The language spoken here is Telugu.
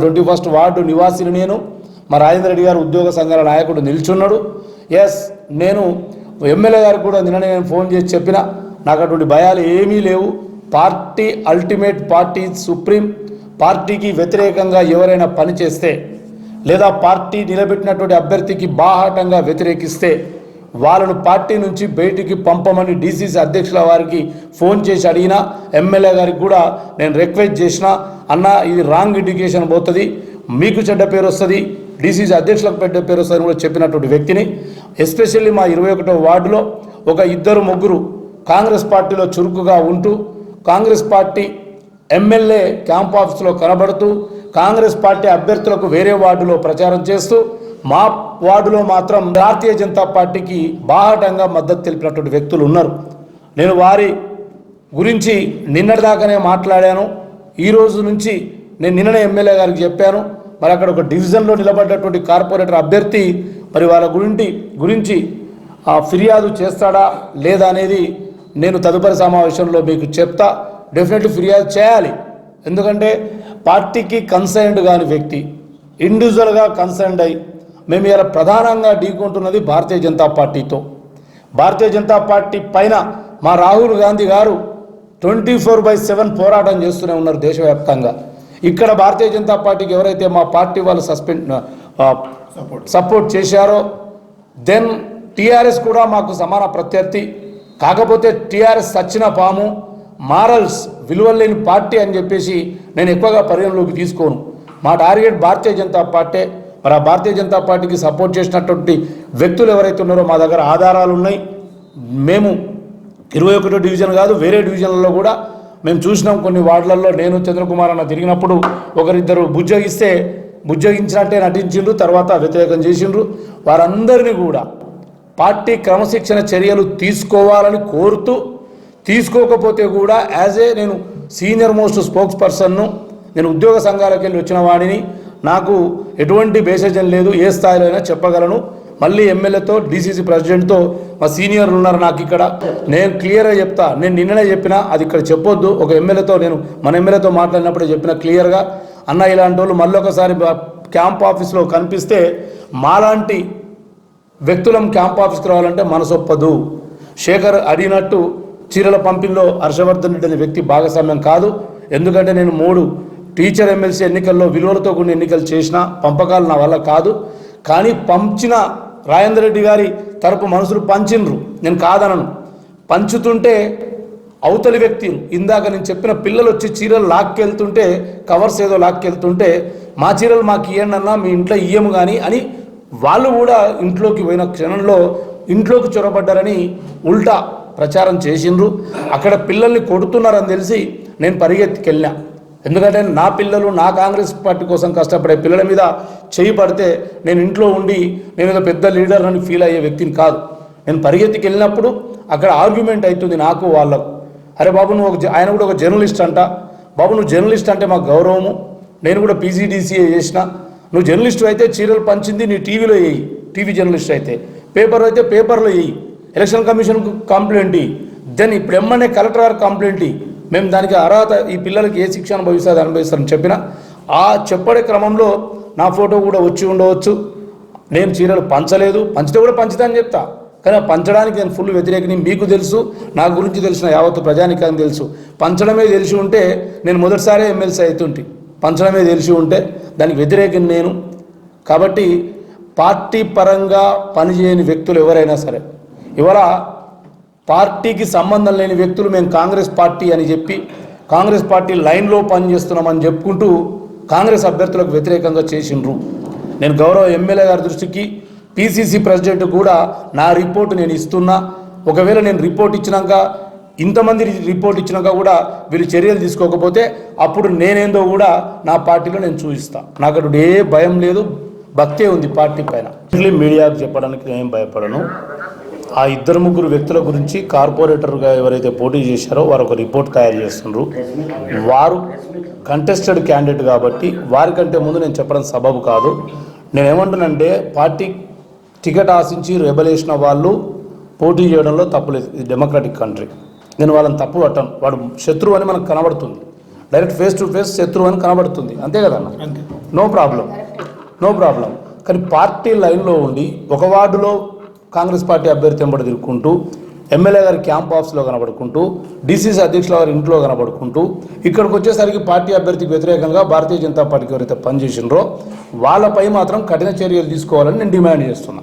21st వార్డు నివాసిని నేను. మా రాజేంద్ర రెడ్డి గారు ఉద్యోగ సంఘాల నాయకుడు నిల్చున్నాడు. ఎస్, నేను ఎమ్మెల్యే గారికి కూడా నిన్న నేను ఫోన్ చేసి చెప్పిన, నాకు అటువంటి భయాలు ఏమీ లేవు. Party ultimate, party supreme. పార్టీకి వ్యతిరేకంగా ఎవరైనా పని చేస్తే లేదా పార్టీ నిలబెట్టినటువంటి అభ్యర్థికి బాహాటంగా వ్యతిరేకిస్తే వాళ్ళను పార్టీ నుంచి బయటికి పంపమని డీసీసీ అధ్యక్షుల వారికి ఫోన్ చేసి అడిగినా, ఎమ్మెల్యే గారికి కూడా నేను రిక్వెస్ట్ చేసిన, అన్న ఇది రాంగ్ ఇండికేషన్ పోతుంది, మీకు చెడ్డ పేరు వస్తుంది, డీసీసీ అధ్యక్షులకు చెడ్డ పేరు వస్తుంది అని కూడా చెప్పినటువంటి వ్యక్తిని. ఎస్పెషల్లీ మా 21వ వార్డులో ఒక 2-3 కాంగ్రెస్ పార్టీలో చురుకుగా ఉంటూ కాంగ్రెస్ పార్టీ ఎమ్మెల్యే క్యాంప్ ఆఫీస్లో కనబడుతూ కాంగ్రెస్ పార్టీ అభ్యర్థులకు వేరే వార్డులో ప్రచారం చేస్తూ మా వార్డులో మాత్రం భారతీయ జనతా పార్టీకి బాహాటంగా మద్దతు తెలిపినటువంటి వ్యక్తులు ఉన్నారు. నేను వారి గురించి నిన్నటిదాకానే మాట్లాడాను. ఈ రోజు నుంచి నేను నిన్ననే ఎమ్మెల్యే గారికి చెప్పాను. మరి అక్కడ ఒక డివిజన్లో నిలబడ్డటువంటి కార్పొరేటర్ అభ్యర్థి మరి వాళ్ళ గురించి ఫిర్యాదు చేస్తాడా లేదా అనేది నేను తదుపరి సమావేశంలో మీకు చెప్తా. డెఫినెట్లీ ఫిర్యాదు చేయాలి. ఎందుకంటే పార్టీకి కన్సర్న్డ్ కాని వ్యక్తి ఇండివిజువల్గా కన్సర్న్డ్ అయ్యి మేము ఇలా ప్రధానంగా ఢీకొంటున్నది భారతీయ జనతా పార్టీతో. భారతీయ జనతా పార్టీ పైన మా రాహుల్ గాంధీ గారు 24/7 పోరాటం చేస్తూనే ఉన్నారు దేశవ్యాప్తంగా. ఇక్కడ భారతీయ జనతా పార్టీకి ఎవరైతే మా పార్టీ వాళ్ళు సపోర్ట్ చేశారో దెన్ టీఆర్ఎస్ కూడా మాకు సమాన ప్రత్యర్థి. కాకపోతే టీఆర్ఎస్ సచ్చిన పాము, మారల్స్ విలువలు లేని పార్టీ అని చెప్పేసి నేను ఎక్కువగా పరిగణలోకి తీసుకోను. మా టార్గెట్ భారతీయ జనతా పార్టీ. మరి ఆ భారతీయ జనతా పార్టీకి సపోర్ట్ చేసినటువంటి వ్యక్తులు ఎవరైతే ఉన్నారో మా దగ్గర ఆధారాలు ఉన్నాయి. మేము 21వ డివిజన్ కాదు, వేరే డివిజన్లలో కూడా మేము చూసినాం. కొన్ని వార్డులలో నేను చంద్రకుమార్ అన్న తిరిగినప్పుడు ఒకరిద్దరు బుజ్జగించినట్టే నటించిండ్రు, తర్వాత వ్యతిరేకం చేసిండ్రు. వారందరినీ కూడా పార్టీ క్రమశిక్షణ చర్యలు తీసుకోవాలని కోరుతూ, తీసుకోకపోతే కూడా నేను సీనియర్ మోస్ట్ స్పోక్స్ పర్సన్ను, నేను ఉద్యోగ సంఘాలకు వెళ్ళి వచ్చిన వాడిని, నాకు ఎటువంటి బేసజం లేదు, ఏ స్థాయిలో అయినా చెప్పగలను. మళ్ళీ ఎమ్మెల్యేతో డీసీసీ ప్రెసిడెంట్తో మా సీనియర్లు ఉన్నారు నాకు ఇక్కడ, నేను క్లియర్గా చెప్తా. నేను నిన్ననే చెప్పినా, అది ఇక్కడ చెప్పొద్దు. ఒక ఎమ్మెల్యేతో మన ఎమ్మెల్యేతో మాట్లాడినప్పుడే చెప్పిన క్లియర్గా, అన్న ఇలాంటి వాళ్ళు మళ్ళీ ఒకసారి క్యాంప్ ఆఫీస్లో కనిపిస్తే మాలాంటి వ్యక్తులం క్యాంప్ ఆఫీస్కి రావాలంటే మనసొప్పదు. శేఖర్ అడిగినట్టు చీరల పంపిణీలో హర్షవర్ధన్ రెడ్డి అనే వ్యక్తి భాగస్వామ్యం కాదు. ఎందుకంటే నేను 3 టీచర్ ఎమ్మెల్సీ ఎన్నికల్లో విలువలతో కూడిన ఎన్నికలు చేసిన, పంపకాలు నా వల్ల కాదు. కానీ పంచిన రాజేంద్ర రెడ్డి గారి తరపు మనుషులు పంచిండ్రు, నేను కాదనను. పంచుతుంటే అవతలి వ్యక్తి, ఇందాక నేను చెప్పిన పిల్లలు వచ్చి చీరలు లాక్కెళ్తుంటే, కవర్స్ ఏదో లాక్కెళ్తుంటే మా చీరలు మాకు ఇవ్వండి అన్నా, మీ ఇంట్లో ఇయ్యము కానీ అని వాళ్ళు కూడా ఇంట్లోకి పోయిన క్షణంలో ఇంట్లోకి చొరబడ్డారని ఉల్టా ప్రచారం చేసిండ్రు. అక్కడ పిల్లల్ని కొడుతున్నారని తెలిసి నేను పరిగెత్తికెళ్ళినా. ఎందుకంటే నా పిల్లలు నా కాంగ్రెస్ పార్టీ కోసం కష్టపడే పిల్లల మీద చేయి పడితే నేను ఇంట్లో ఉండి నేను ఏదో పెద్ద లీడర్ అని ఫీల్ అయ్యే వ్యక్తిని కాదు. నేను పరిగెత్తికెళ్ళినప్పుడు అక్కడ ఆర్గ్యుమెంట్ అవుతుంది నాకు వాళ్ళకు. అరే బాబు నువ్వు ఆయన కూడా ఒక జర్నలిస్ట్ అంట, బాబు నువ్వు జర్నలిస్ట్ అంటే మాకు గౌరవము, నేను కూడా పీజీడీసీఏ చేసిన, నువ్వు జర్నలిస్టు అయితే చీరలు పంచింది నీ టీవీలో వేయి, టీవీ జర్నలిస్ట్ అయితే, పేపర్ అయితే పేపర్లో వేయి, ఎలక్షన్ కమిషన్కు కంప్లైంట్ ఇయ్యి, దెన్ ఇప్పుడు ఎమ్మనే కలెక్టర్ గారు కంప్లైంట్ ఇయ్యి, మేము దానికి అర్హత, ఈ పిల్లలకి ఏ శిక్ష అనుభవిస్తారని చెప్పిన. ఆ చెప్పడే క్రమంలో నా ఫోటో కూడా వచ్చి ఉండవచ్చు. నేను చీరలు పంచలేదు, పంచితే కూడా పంచుతానని చెప్తా, కానీ పంచడానికి నేను ఫుల్ వ్యతిరేకని. మీకు తెలుసు, నా గురించి తెలిసిన యావత్తు ప్రజానికానికి తెలుసు. పంచడమే తెలిసి ఉంటే నేను మొదటిసారి ఎమ్మెల్సీ అవుతుంటే, పంచడమే తెలిసి ఉంటే దానికి వ్యతిరేకం నేను. కాబట్టి పార్టీ పరంగా పనిచేయని వ్యక్తులు ఎవరైనా సరే, ఇవాళ పార్టీకి సంబంధం లేని వ్యక్తులు మేము కాంగ్రెస్ పార్టీ అని చెప్పి కాంగ్రెస్ పార్టీ లైన్లో పనిచేస్తున్నామని చెప్పుకుంటూ కాంగ్రెస్ అభ్యర్థులకు వ్యతిరేకంగా చేసిండ్రు. నేను గౌరవ ఎమ్మెల్యే గారి దృష్టికి, పీసీసీ ప్రెసిడెంట్ కూడా నా రిపోర్టు నేను ఇస్తున్నా. ఒకవేళ నేను రిపోర్ట్ ఇచ్చినాక, ఇంతమంది రిపోర్ట్ ఇచ్చినాక కూడా వీళ్ళు చర్యలు తీసుకోకపోతే అప్పుడు నేనేందో కూడా నా పార్టీలో నేను చూపిస్తాను. నాకు అటు ఏ భయం లేదు, భక్తే ఉంది పార్టీ పైన. మీడియాకు చెప్పడానికి నేను భయపడను. ఆ 2-3 వ్యక్తుల గురించి కార్పొరేటర్గా ఎవరైతే పోటీ చేశారో వారు ఒక రిపోర్ట్ తయారు చేస్తున్నారు. వారు కంటెస్టెడ్ క్యాండిడేట్ కాబట్టి వారికంటే ముందు నేను చెప్పడం సబబు కాదు. నేనేమంటున్నానంటే పార్టీ టికెట్ ఆశించి రెబలేషన్ వాళ్ళు పోటీ చేయడంలో తప్పులేదు. ఇది డెమోక్రాటిక్ కంట్రీ. నేను వాళ్ళని తప్పు పట్టాను. వాడు శత్రువు అని మనకు కనబడుతుంది. డైరెక్ట్ ఫేస్ టు ఫేస్ శత్రువు అని కనబడుతుంది, అంతే కదన్న? అంతే. No problem. కానీ పార్టీ లైన్లో ఉండి ఒక వార్డులో కాంగ్రెస్ పార్టీ అభ్యర్థి వెంబడి తిరుక్కుంటూ, ఎమ్మెల్యే గారి క్యాంప్ ఆఫీస్లో కనబడుకుంటూ, డీసీసీ అధ్యక్షుల గారి ఇంట్లో కనబడుకుంటూ, ఇక్కడికి వచ్చేసరికి పార్టీ అభ్యర్థికి వ్యతిరేకంగా భారతీయ జనతా పార్టీకి ఎవరైతే పనిచేసినారో వాళ్ళపై మాత్రం కఠిన చర్యలు తీసుకోవాలని నేను డిమాండ్ చేస్తున్నా.